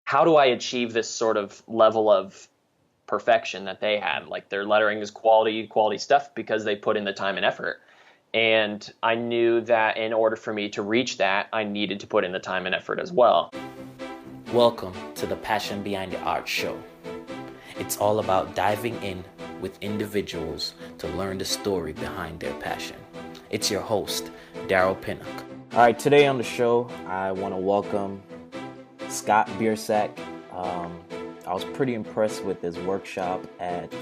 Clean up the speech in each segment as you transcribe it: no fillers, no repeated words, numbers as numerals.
how do I achieve this sort of level of perfection that they had? Like their lettering is quality stuff because they put in the time and effort. And I knew that in order for me to reach that, I needed to put in the time and effort as well. Welcome to the Passion Behind the Art show. It's all about diving in with individuals to learn the story behind their passion. It's your host, Daryl Pinnock. All right, today on the show, I want to welcome Scott Biersack. I was pretty impressed with his workshop at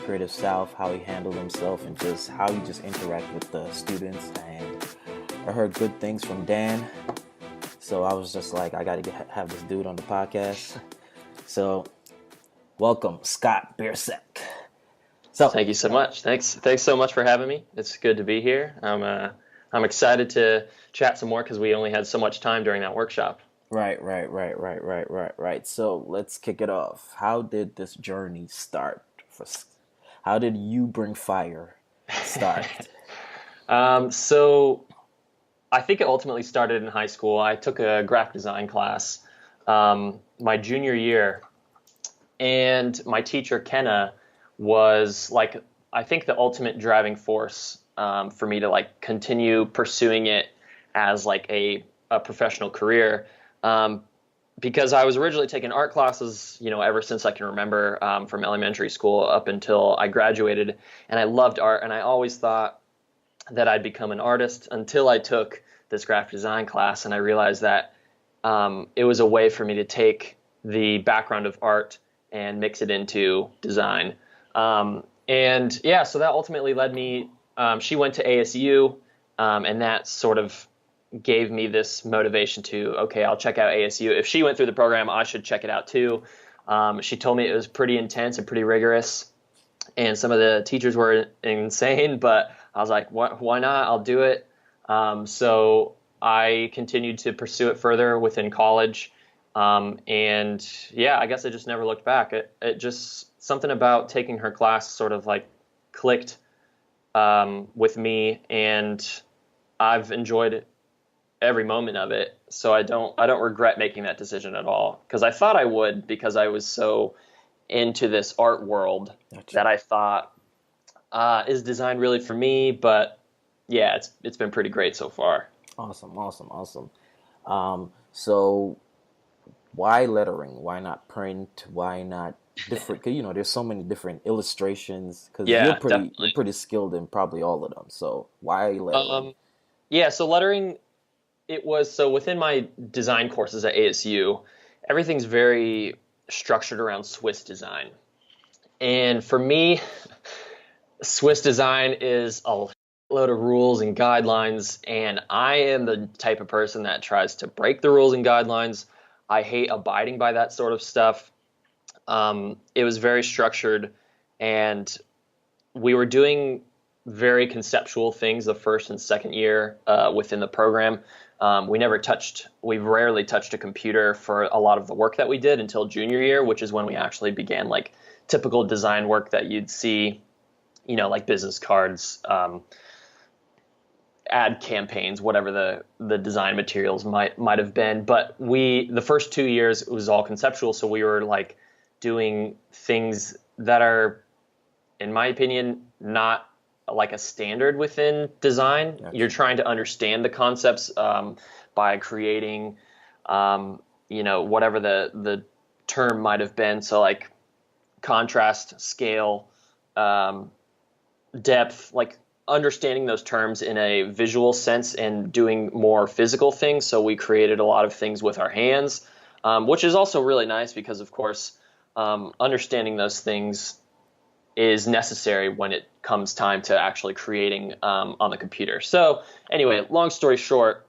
Creative South, how he handled himself and just how he just interacted with the students. And I heard good things from Dan. So I was just like, I got to have this dude on the podcast. So welcome, Scott Biersack. So thank you so much. Thanks so much for having me. It's good to be here. I'm excited to chat some more because we only had so much time during that workshop. Right. So let's kick it off. How did this journey start? How did You Bring Fire start? So I think it ultimately started in high school. I took a graphic design class my junior year, and my teacher, Kenna, was like, I think the ultimate driving force for me to like continue pursuing it as like a professional career. Because I was originally taking art classes, ever since I can remember, from elementary school up until I graduated, and I loved art, and I always thought that I'd become an artist until I took this graphic design class, and I realized that it was a way for me to take the background of art and mix it into design. So that ultimately led me, she went to ASU, and that sort of gave me this motivation to, okay, I'll check out ASU. If she went through the program, I should check it out too. She told me it was pretty intense and pretty rigorous, and some of the teachers were insane, but I was like, why not? I'll do it. So I continued to pursue it further within college. I guess I just never looked back. It just, something about taking her class sort of like clicked with me, and I've enjoyed every moment of it. So I don't regret making that decision at all, because I thought I would, because I was so into this art world. Gotcha. That I thought, is design really for me? But yeah, it's been pretty great so far. Awesome. So why lettering? Why not print? Why not different? Because there's so many different illustrations. Because you're pretty skilled in probably all of them. So why lettering? So lettering. It was, so within my design courses at ASU, everything's very structured around Swiss design. And for me, Swiss design is a load of rules and guidelines, and I am the type of person that tries to break the rules and guidelines. I hate abiding by that sort of stuff. It was very structured, and we were doing very conceptual things the first and second year within the program. We rarely touched a computer for a lot of the work that we did until junior year, which is when we actually began like typical design work that you'd see, like business cards, ad campaigns, whatever the design materials might have been. But the first 2 years, it was all conceptual. So we were like doing things that are, in my opinion, not like a standard within design. Gotcha. You're trying to understand the concepts by creating, whatever the term might have been. So like contrast, scale, depth, like understanding those terms in a visual sense and doing more physical things. So we created a lot of things with our hands, which is also really nice because, of course, understanding those things is necessary when it comes time to actually creating on the computer. So anyway, long story short,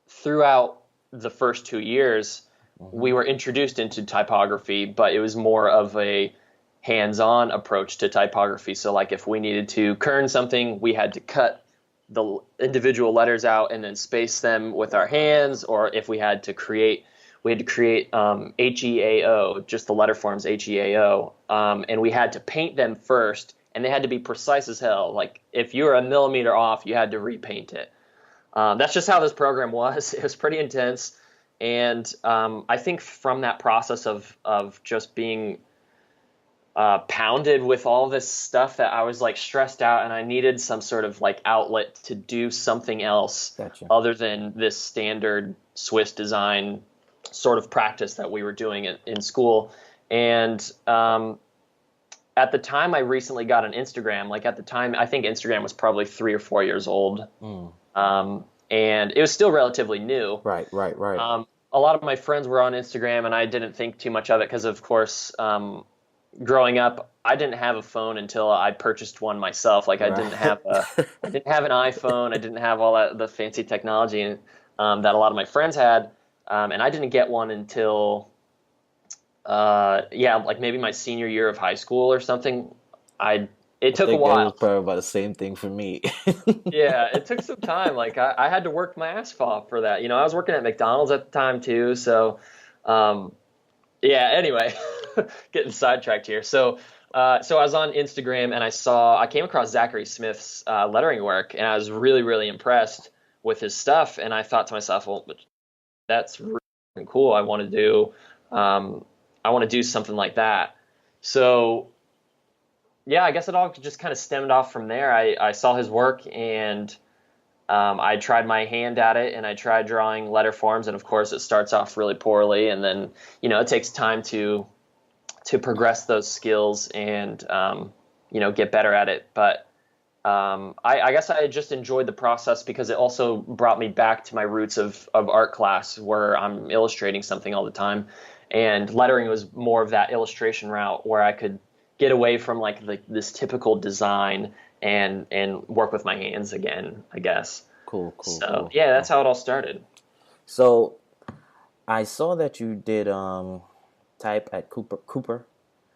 throughout the first 2 years, we were introduced into typography, but it was more of a hands-on approach to typography. So like if we needed to kern something, we had to cut the individual letters out and then space them with our hands, or if we had to create HEAO, just the letter forms HEAO, and we had to paint them first, and they had to be precise as hell. Like if you were a millimeter off, you had to repaint it. That's just how this program was. It was pretty intense, And I think from that process of just being pounded with all this stuff that I was like stressed out and I needed some sort of like outlet to do something else Gotcha. other than this standard Swiss design sort of practice that we were doing in school. And at the time, I recently got an Instagram. Like at the time, I think Instagram was probably 3 or 4 years old. And it was still relatively new. Right. A lot of my friends were on Instagram, and I didn't think too much of it because, of course, growing up, I didn't have a phone until I purchased one myself. Like I didn't have I didn't have an iPhone. I didn't have all the fancy technology that a lot of my friends had, and I didn't get one until like maybe my senior year of high school or something. It took a think it while. was probably about the same thing for me. Yeah, it took some time. Like I had to work my ass off for that. I was working at McDonald's at the time too. So, yeah. Anyway, getting sidetracked here. So I was on Instagram and I came across Zachary Smith's lettering work, and I was really, really impressed with his stuff. And I thought to myself, well, that's really cool. I want to do something like that. So. Yeah, I guess it all just kind of stemmed off from there. I saw his work and I tried my hand at it and I tried drawing letter forms. And of course, it starts off really poorly. And then, it takes time to progress those skills and, get better at it. But I guess I just enjoyed the process because it also brought me back to my roots of art class where I'm illustrating something all the time. And lettering was more of that illustration route where I could get away from like this typical design and work with my hands again, I guess. Cool. So yeah, that's how it all started. So I saw that you did type at Cooper,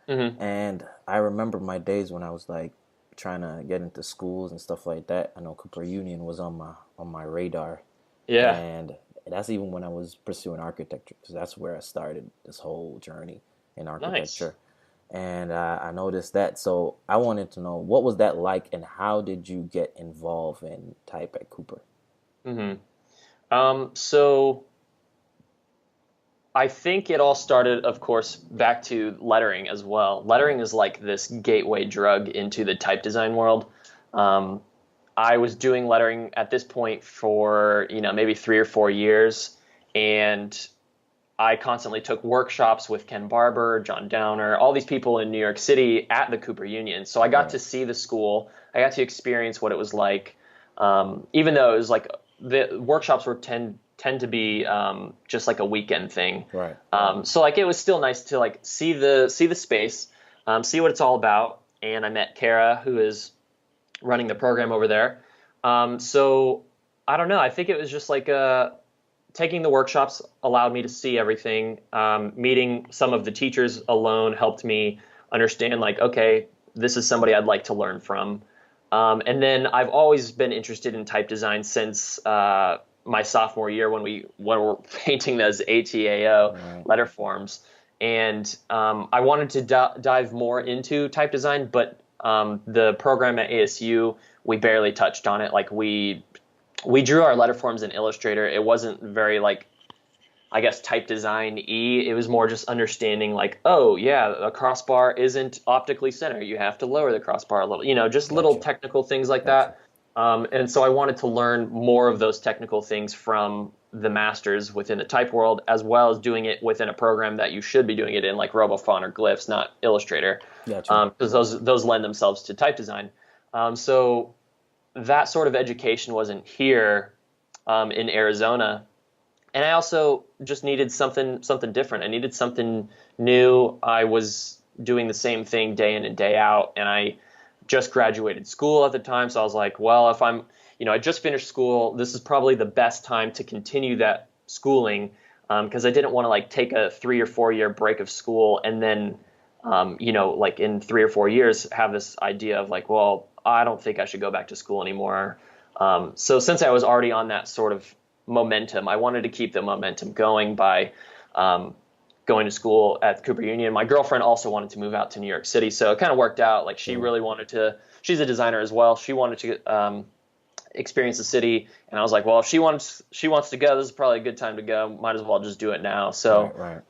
and I remember my days when I was like trying to get into schools and stuff like that. I know Cooper Union was on my radar. Yeah. And that's even when I was pursuing architecture, because that's where I started this whole journey in architecture. Nice. And I noticed that. So I wanted to know, what was that like and how did you get involved in type at Cooper? So I think it all started, of course, back to lettering as well. Lettering is like this gateway drug into the type design world. I was doing lettering at this point for, maybe 3 or 4 years. And I constantly took workshops with Ken Barber, John Downer, all these people in New York City at the Cooper Union. So I got to see the school. I got to experience what it was like, even though it was like the workshops tend to be just like a weekend thing. Right. So like it was still nice to like see the space, see what it's all about. And I met Kara, who is running the program over there. So I don't know. I think it was just like taking the workshops allowed me to see everything. Meeting some of the teachers alone helped me understand, like, okay, this is somebody I'd like to learn from. And then I've always been interested in type design since my sophomore year when we were painting those ATAO letter forms. And I wanted to dive more into type design, but the program at ASU, we barely touched on it. Like we drew our letter forms in Illustrator. It wasn't very like, I guess, type design-y. It was more just understanding like, oh yeah, a crossbar isn't optically centered. You have to lower the crossbar a little, just little technical things like that. And so I wanted to learn more of those technical things from the masters within the type world, as well as doing it within a program that you should be doing it in, like RoboFont or Glyphs, not Illustrator, because those lend themselves to type design. So that sort of education wasn't here in Arizona. And I also just needed something different. I needed something new. I was doing the same thing day in and day out, and I just graduated school at the time. So I was like, well, if I just finished school, this is probably the best time to continue that schooling, because I didn't want to like take a 3 or 4 year break of school and then, like in 3 or 4 years have this idea of like, well, I don't think I should go back to school anymore. So since I was already on that sort of momentum, I wanted to keep the momentum going by going to school at the Cooper Union. My girlfriend also wanted to move out to New York City, so it kind of worked out. Like she really wanted to. She's a designer as well. She wanted to experience the city. And I was like, well, if she wants to go, this is probably a good time to go. Might as well just do it now. So,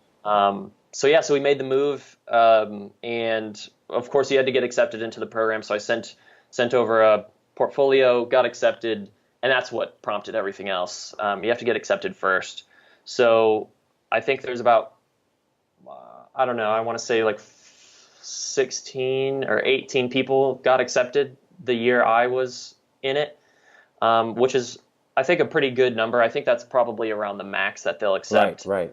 so we made the move. And of course you had to get accepted into the program. So I sent over a portfolio, got accepted, and that's what prompted everything else. You have to get accepted first. So I think there's about, I don't know, I want to say like 16 or 18 people got accepted the year I was in it, which is, I think, a pretty good number. I think that's probably around the max that they'll accept. Right.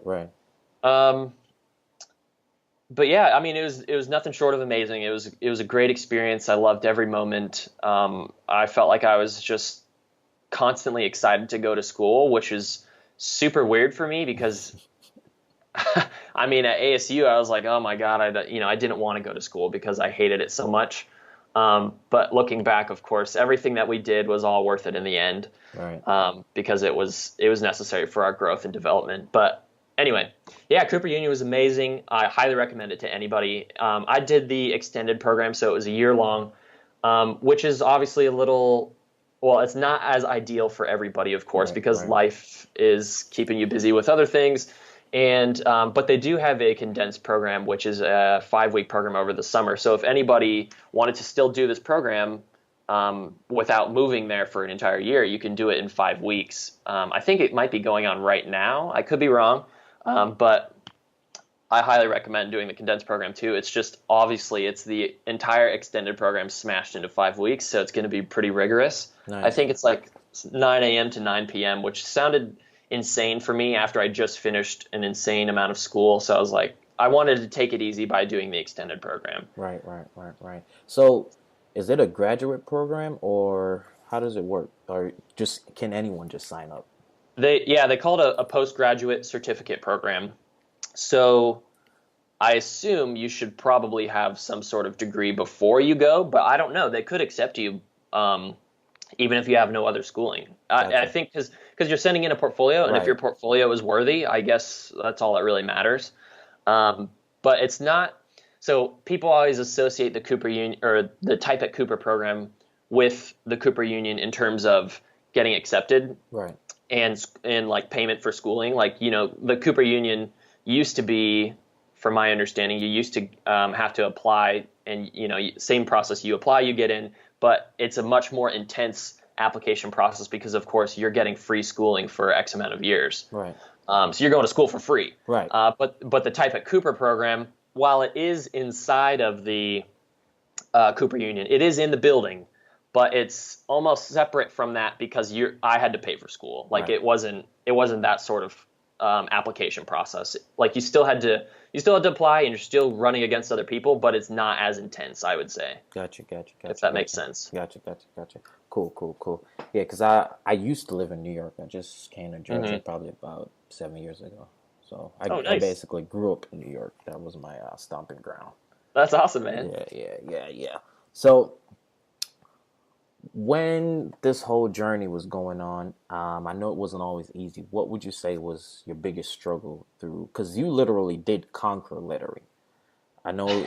But yeah, I mean, it was nothing short of amazing. It was a great experience. I loved every moment. I felt like I was just constantly excited to go to school, which is super weird for me because I mean, at ASU, I was like, oh my God, I didn't want to go to school because I hated it so much. But looking back, of course, everything that we did was all worth it in the end, because it was necessary for our growth and development. But anyway, yeah, Cooper Union was amazing. I highly recommend it to anybody. I did the extended program, so it was a year long, which is obviously a little, well, it's not as ideal for everybody, of course, because life is keeping you busy with other things. And but they do have a condensed program, which is a 5-week program over the summer. So if anybody wanted to still do this program without moving there for an entire year, you can do it in 5 weeks. I think it might be going on right now. I could be wrong, but I highly recommend doing the condensed program too. It's just, obviously, it's the entire extended program smashed into 5 weeks, so it's going to be pretty rigorous. Nice. I think it's like 9 a.m. to 9 p.m., which sounded insane for me after I just finished an insane amount of school. So I was like, I wanted to take it easy by doing the extended program. Right. So is it a graduate program, or how does it work? Or just, can anyone just sign up? They call it a postgraduate certificate program. So I assume you should probably have some sort of degree before you go, but I don't know. They could accept you even if you have no other schooling. Gotcha. I think because you're sending in a portfolio, and if your portfolio is worthy, I guess that's all that really matters. But it's not. So people always associate the Cooper Union, or the Type at Cooper program, with the Cooper Union in terms of getting accepted, and like payment for schooling. Like, the Cooper Union used to be, from my understanding, you used to have to apply, and same process. You apply, you get in. But it's a much more intense application process because, of course, you're getting free schooling for X amount of years. So you're going to school for free. But the Type at Cooper program, while it is inside of the Cooper Union, it is in the building, but it's almost separate from that because I had to pay for school. Like it wasn't that sort of application process. Like you still had to apply, and you're still running against other people, but it's not as intense, I would say. Gotcha. If that makes sense. Gotcha. Cool. Yeah, because I used to live in New York. I just came to Georgia probably about 7 years ago. So nice. I basically grew up in New York. That was my stomping ground. That's awesome, man. Yeah. So when this whole journey was going on, I know it wasn't always easy. What would you say was your biggest struggle through? Because you literally did conquer lettering. I know,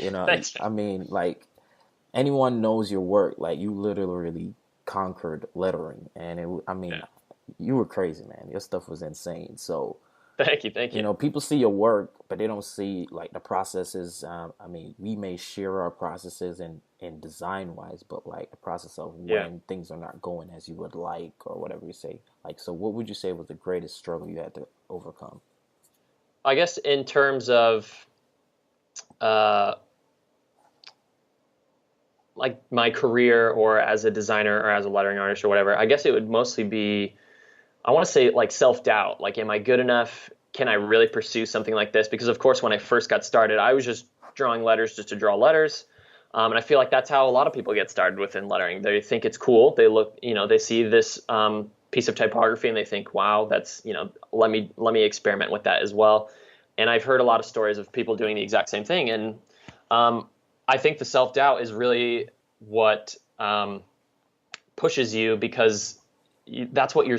I mean, like, anyone knows your work. Like, you literally conquered lettering. And, you were crazy, man. Your stuff was insane. So, Thank you. People see your work, but they don't see, like, the processes. We may share our processes in design-wise, but, like, the process of when things are not going as you would like, or whatever you say. Like, so what would you say was the greatest struggle you had to overcome? I guess in terms of, like, my career, or as a designer, or as a lettering artist, or whatever, I guess it would mostly be, I want to say, like, self-doubt. Like, am I good enough? Can I really pursue something like this? Because, of course, when I first got started, I was just drawing letters just to draw letters. And I feel like that's how a lot of people get started within lettering. They think it's cool. They look, they see this piece of typography and they think, wow, that's, let me experiment with that as well. And I've heard a lot of stories of people doing the exact same thing. And I think the self-doubt is really what pushes you, because that's what you're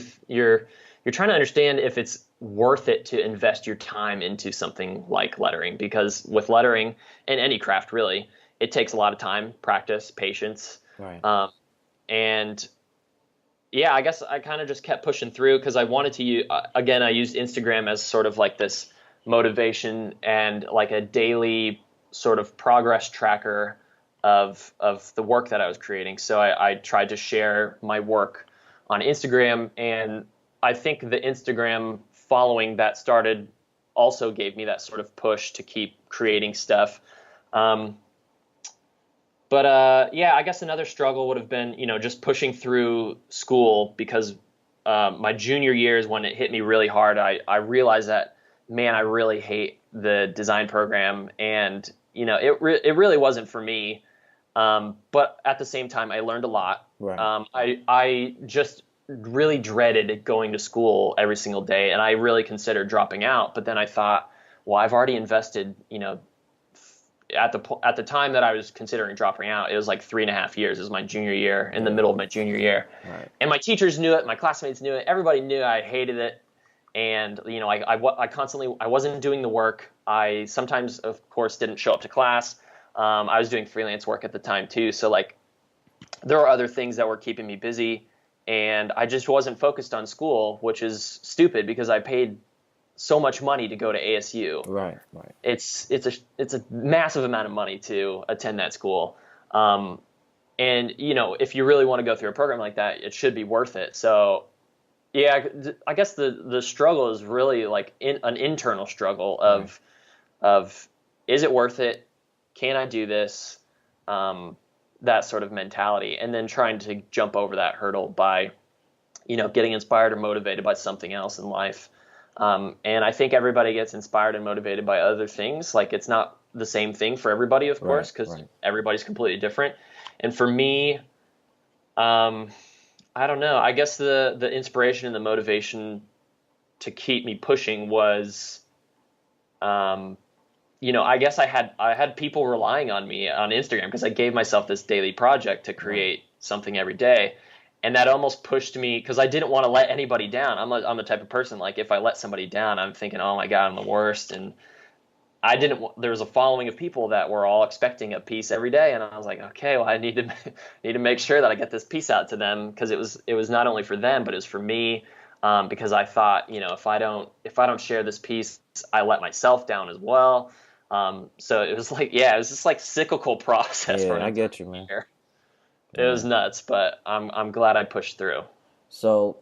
trying to understand, if it's worth it to invest your time into something like lettering. Because with lettering, and any craft really, it takes a lot of time, practice, patience. Right. And yeah, I guess I kind of just kept pushing through because I wanted to use, again, I used Instagram as sort of like this motivation and like a daily sort of progress tracker of the work that I was creating. So I tried to share my work on Instagram, and I think the Instagram following that started also gave me that sort of push to keep creating stuff. Um, but yeah, I guess another struggle would have been, just pushing through school because my junior year is when it hit me really hard. I realized that, man, I really hate the design program, and it really wasn't for me. But at the same time, I learned a lot. Right. I just really dreaded going to school every single day, and I really considered dropping out. But then I thought, well, I've already invested, at the time that I was considering dropping out, it was like 3.5 years. It was my junior year, in the middle of my junior year. Right. And my teachers knew it, my classmates knew it, everybody knew I hated it. And I wasn't doing the work. I sometimes, of course, didn't show up to class. I was doing freelance work at the time too, so like there were other things that were keeping me busy, and I just wasn't focused on school, which is stupid because I paid so much money to go to ASU. Right, right. It's a massive amount of money to attend that school. And if you really want to go through a program like that, it should be worth it. So yeah, I guess the struggle is really like an internal struggle of is it worth it? Can I do this? That sort of mentality, and then trying to jump over that hurdle by, getting inspired or motivated by something else in life. And I think everybody gets inspired and motivated by other things. Like it's not the same thing for everybody, of course, because everybody's completely different. And for me, I don't know. I guess the inspiration and the motivation to keep me pushing was, I guess I had people relying on me on Instagram because I gave myself this daily project to create something every day. And that almost pushed me because I didn't want to let anybody down. I'm the type of person, like if I let somebody down, I'm thinking, oh my God, I'm the worst. And there was a following of people that were all expecting a piece every day. And I was like, okay, well, I need to make sure that I get this piece out to them, because it was not only for them, but it was for me. Because I thought, if I don't share this piece, I let myself down as well. So it was like, it was just like cyclical process. Yeah, I get you, man. It was nuts, but I'm glad I pushed through. So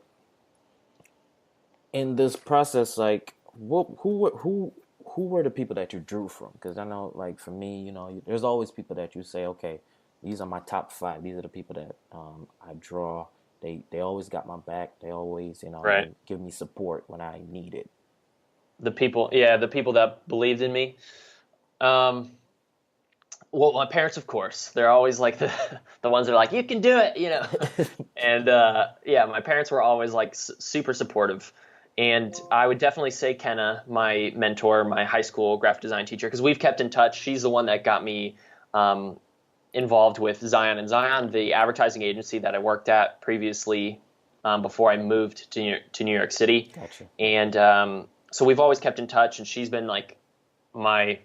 in this process, like, who were the people that you drew from? Because I know, like, for me, there's always people that you say, okay, these are my top 5. These are the people that I draw. They always got my back. They always, give me support when I need it. The people that believed in me. Well, my parents, of course, they're always like the ones that are like, you can do it, And my parents were always like super supportive. And I would definitely say Kenna, my mentor, my high school graphic design teacher, because we've kept in touch. She's the one that got me involved with Zion and Zion, the advertising agency that I worked at previously before I moved to New York City. Gotcha. And so we've always kept in touch, and she's been like my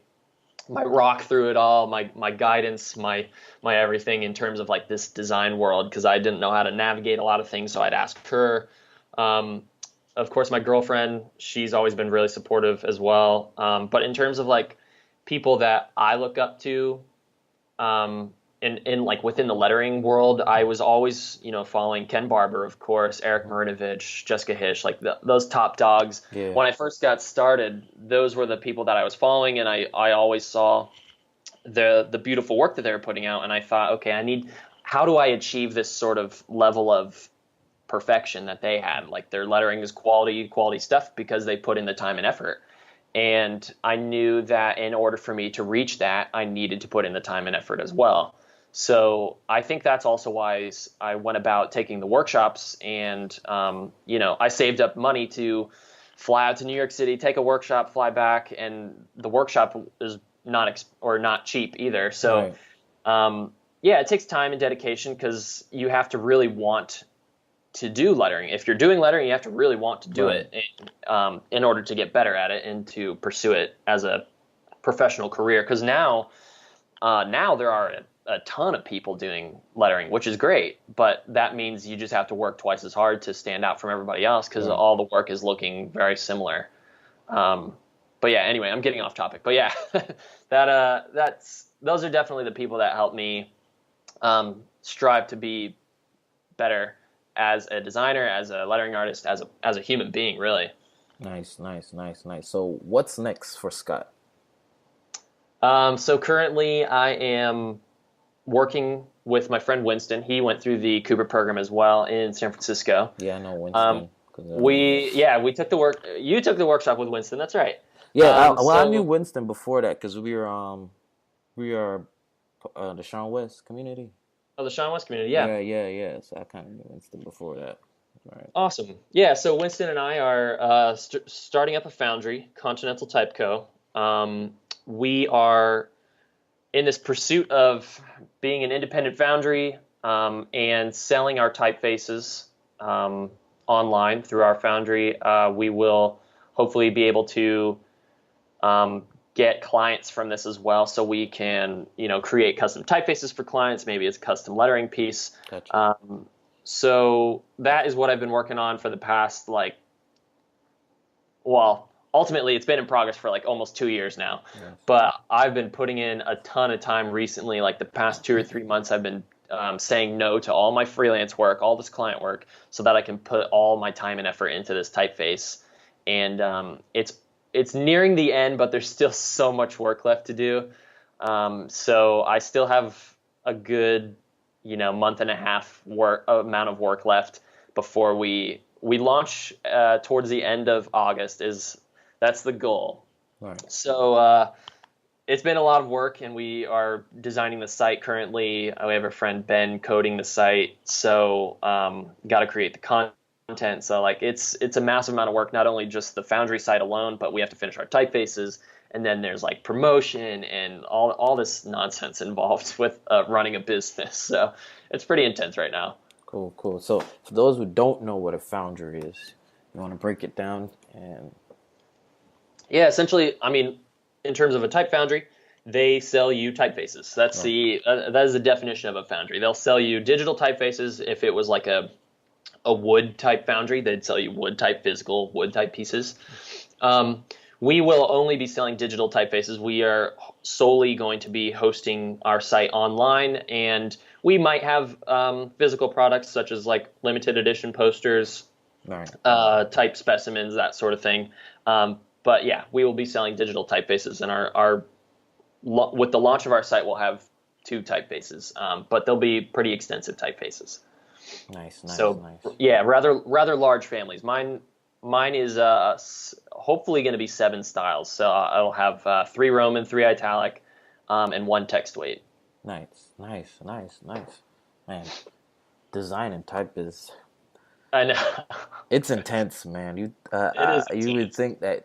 rock through it all, my guidance, my everything in terms of like this design world, because I didn't know how to navigate a lot of things, so I'd ask her. Of course, my girlfriend, she's always been really supportive as well. But in terms of like people that I look up to, in like within the lettering world, I was always, following Ken Barber, of course, Eric Marinovich, Jessica Hish, like those top dogs. Yeah. When I first got started, those were the people that I was following, and I always saw the beautiful work that they were putting out, and I thought, okay, how do I achieve this sort of level of perfection that they had? Like their lettering is quality stuff because they put in the time and effort. And I knew that in order for me to reach that, I needed to put in the time and effort as well. So I think that's also why I went about taking the workshops, and I saved up money to fly out to New York City, take a workshop, fly back, and the workshop is not cheap either. So it takes time and dedication because you have to really want to do lettering. If you're doing lettering, you have to really want to do it in order to get better at it and to pursue it as a professional career. Because now there are a ton of people doing lettering, which is great, but that means you just have to work twice as hard to stand out from everybody else because all the work is looking very similar. But yeah, anyway, I'm getting off topic. But yeah, those are definitely the people that help me strive to be better as a designer, as a lettering artist, as a human being, really. Nice. So what's next for Scott? So currently I am working with my friend Winston. He went through the Cooper program as well in San Francisco. Yeah, I know Winston. We took the work. You took the workshop with Winston. That's right. Yeah, I knew Winston before that because we are the Sean West community. Oh, the Sean West community. Yeah. Yeah. So I kind of knew Winston before that. Right. Awesome. Yeah. So Winston and I are starting up a Foundry, Continental Type Co. We are in this pursuit of being an independent foundry and selling our typefaces online through our foundry. We will hopefully be able to get clients from this as well, so we can, create custom typefaces for clients. Maybe it's a custom lettering piece. Gotcha. So that is what I've been working on for the past ultimately, it's been in progress for almost 2 years now. Yes. But I've been putting in a ton of time recently. Like the past 2 or 3 months, I've been saying no to all my freelance work, all this client work, so that I can put all my time and effort into this typeface. And it's nearing the end, but there's still so much work left to do. So I still have a good, month and a half amount of work left before we launch towards the end of August. That's the goal. Right. So it's been a lot of work, and we are designing the site currently. We have a friend, Ben, coding the site. So got to create the content. So it's a massive amount of work, not only just the Foundry site alone, but we have to finish our typefaces. And then there's promotion and all this nonsense involved with running a business. So it's pretty intense right now. Cool. So for those who don't know what a Foundry is, you want to break it down? Yeah, essentially, in terms of a type foundry, they sell you typefaces. That is the definition of a foundry. They'll sell you digital typefaces. If it was like a wood type foundry, they'd sell you physical wood type pieces. We will only be selling digital typefaces. We are solely going to be hosting our site online, and we might have physical products such as limited edition posters, right, type specimens, that sort of thing. But yeah, we will be selling digital typefaces, and with the launch of our site, we'll have 2 typefaces, but they'll be pretty extensive typefaces. Nice. Yeah, rather large families. Mine is hopefully going to be 7 styles. So I'll have 3 Roman, 3 italic, and 1 text weight. Nice. Man, design and type is... I know. It's intense, man. You would think that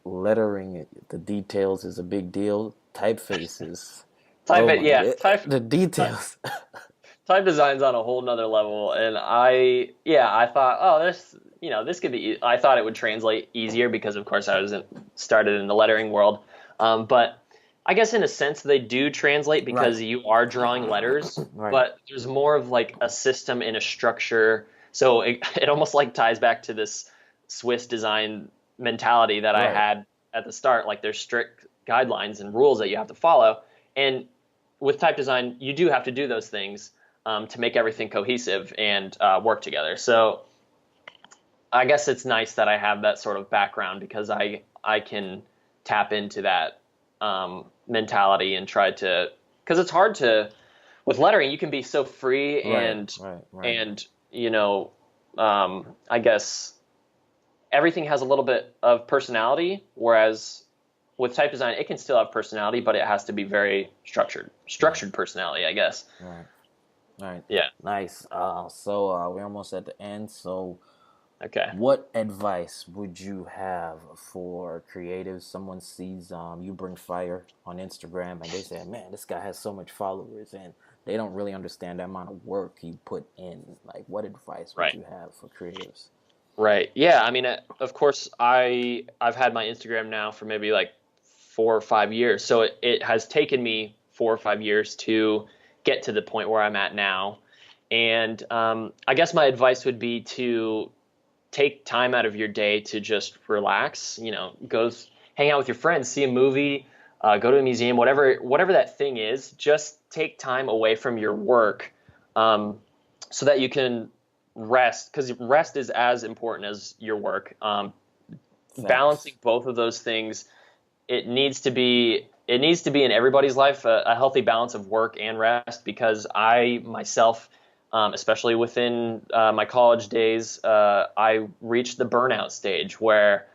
lettering, the details is a big deal. Typefaces. The details. Type design's on a whole nother level, and I thought, this could be. I thought it would translate easier because, of course, I started in the lettering world. But I guess in a sense they do translate because you are drawing letters, right. But there's more of a system and a structure. So it almost ties back to this Swiss design mentality that I had at the start. There's strict guidelines and rules that you have to follow. And with type design, you do have to do those things to make everything cohesive and work together. So I guess it's nice that I have that sort of background because I can tap into that mentality and try to, because it's hard to, with lettering, you can be so free and I guess everything has a little bit of personality, whereas with type design, it can still have personality, but it has to be very structured personality, I guess. Right. Yeah. Nice. So we're almost at the end. So, okay. What advice would you have for creatives? Someone sees you bring fire on Instagram, and they say, "Man, this guy has so much followers," and they don't really understand the amount of work you put in. What advice would you have for creatives? Right. Yeah. Of course, I've had my Instagram now for maybe 4 or 5 years. So it has taken me 4 or 5 years to get to the point where I'm at now. And I guess my advice would be to take time out of your day to just relax, go hang out with your friends, see a movie, go to a museum, whatever that thing is, just take time away from your work, so that you can rest, because rest is as important as your work. Balancing both of those things, it needs to be in everybody's life, a healthy balance of work and rest, because I myself, especially within my college days, I reached the burnout stage where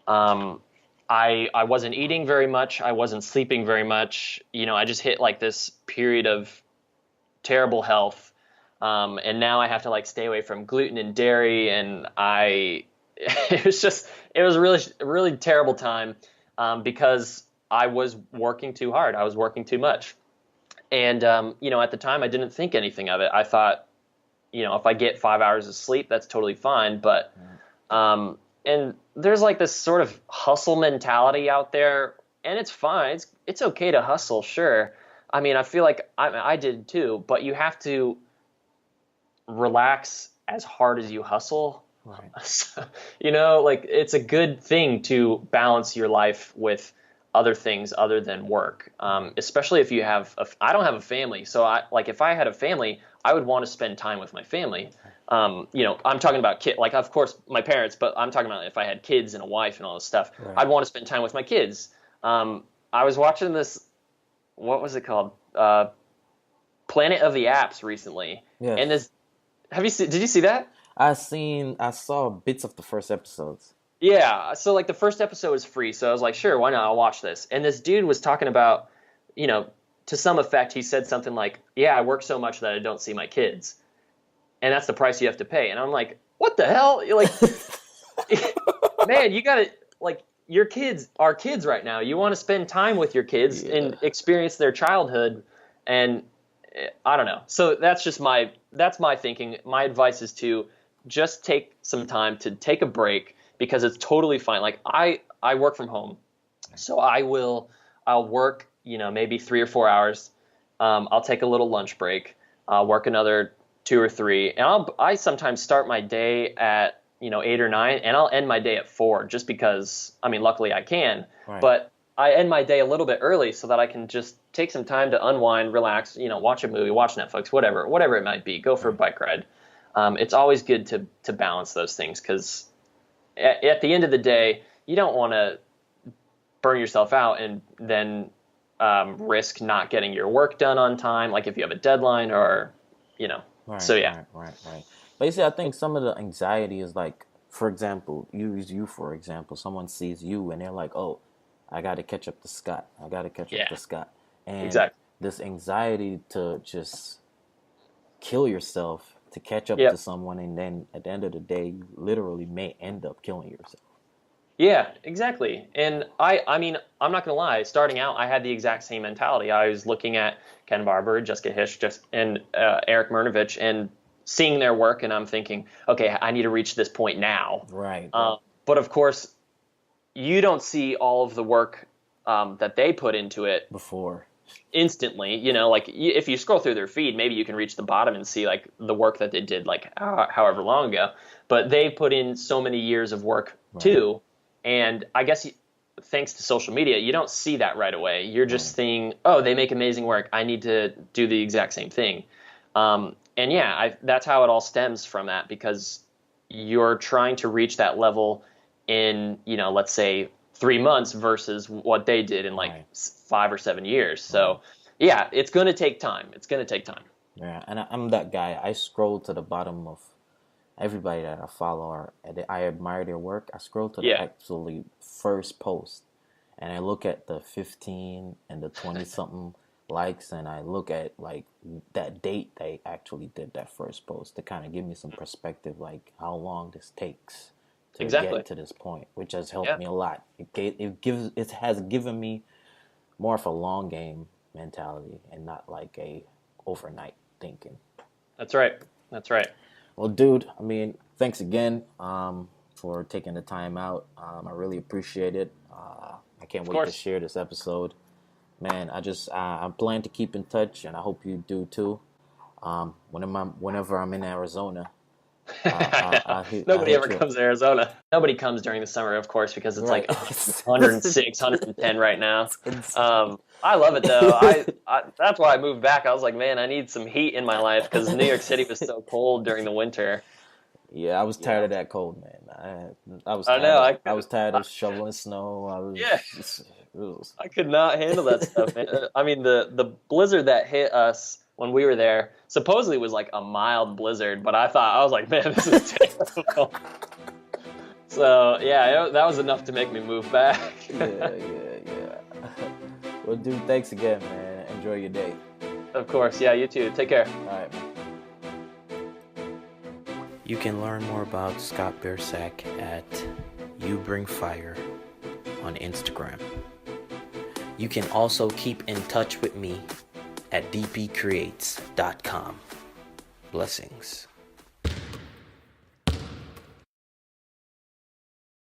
I wasn't eating very much, I wasn't sleeping very much. I just hit like this period of terrible health, and now I have to like stay away from gluten and dairy, and it was a really terrible time, because I was working too hard, I was working too much. And, at the time I didn't think anything of it. I thought, if I get 5 hours of sleep, that's totally fine. But, and there's like this sort of hustle mentality out there, and it's fine. It's okay to hustle. Sure. I mean, I feel like I did too, but you have to relax as hard as you hustle. Right. Like it's a good thing to balance your life with other things other than work, especially if you have I don't have a family, so if I had a family, I would want to spend time with my family. I'm talking about like of course my parents, but I'm talking about if I had kids and a wife and all this stuff, right. I'd want to spend time with my kids. I was watching this, what was it called? Planet of the Apps recently. Yes. And did you see that? I saw bits of the first episodes. Yeah, so like the first episode was free, so I was like, sure, why not? I'll watch this. And this dude was talking about, to some effect, he said something like, yeah, I work so much that I don't see my kids. And that's the price you have to pay. And I'm like, what the hell? You're like, man, you got to, like, your kids are kids right now. You want to spend time with your kids and experience their childhood. And I don't know. So that's my thinking. My advice is to just take some time to take a break, because it's totally fine. Like I work from home, so I'll work, maybe 3 or 4 hours. I'll take a little lunch break. I'll work another 2 or 3, and I sometimes start my day at 8 or 9, and I'll end my day at 4, just because, I mean, luckily I can. Right. But I end my day a little bit early so that I can just take some time to unwind, relax, watch a movie, watch Netflix, whatever it might be. Go for a bike ride. It's always good to balance those things, because at the end of the day, you don't want to burn yourself out and then risk not getting your work done on time, like if you have a deadline or, Right, so yeah. Right. Basically, I think some of the anxiety is like, for example, use you for example. Someone sees you and they're like, oh, I got to catch up to Scott. And exactly. This anxiety to just kill yourself to catch up to someone, and then at the end of the day, you literally may end up killing yourself. Yeah, exactly. And I mean, I'm not gonna lie. Starting out, I had the exact same mentality. I was looking at Ken Barber, Jessica Hish, and Eric Murnovich, and seeing their work, and I'm thinking, okay, I need to reach this point now. Right. But of course, you don't see all of the work that they put into it before. Instantly, like if you scroll through their feed, maybe you can reach the bottom and see like the work that they did like however long ago, but they put in so many years of work too. And I guess thanks to social media, you don't see that right away. You're just thinking, oh, they make amazing work, I need to do the exact same thing. And yeah, that's how it all stems from that, because you're trying to reach that level in, let's say 3 months versus what they did in like 5 or 7 years. So yeah, it's going to take time. Yeah. And I'm that guy. I scroll to the bottom of everybody that I follow or I admire their work. I scroll to the absolutely first post, and I look at the 15 and the 20 something likes, and I look at like that date they actually did that first post to kind of give me some perspective, like how long this takes to get to this point, which has helped me a lot. It has given me more of a long game mentality and not like a overnight thinking. That's right. Well, dude, I mean, thanks again for taking the time out. I really appreciate it. I can't wait to share this episode Man, I plan to keep in touch, and I hope you do too. Whenever I'm in Arizona, I Nobody hit ever you up. comes to Arizona. Nobody comes during the summer, of course, because it's Right. like 106, 110 right now. Insane. I love it though. I that's why I moved back. I was like, man, I need some heat in my life because New York City was so cold during the winter. Yeah, I was tired of that cold, man. I know. I was tired of shoveling snow. Yeah, It was I could not handle that stuff, man. I mean, the blizzard that hit us when we were there supposedly was like a mild blizzard, but I was like, man, this is terrible. So yeah, that was enough to make me move back. yeah. Well, dude, thanks again, man. Enjoy your day. Of course, yeah, you too. Take care. All right, man. You can learn more about Scott Biersack at You Bring Fire on Instagram. You can also keep in touch with me at dpcreates.com. Blessings.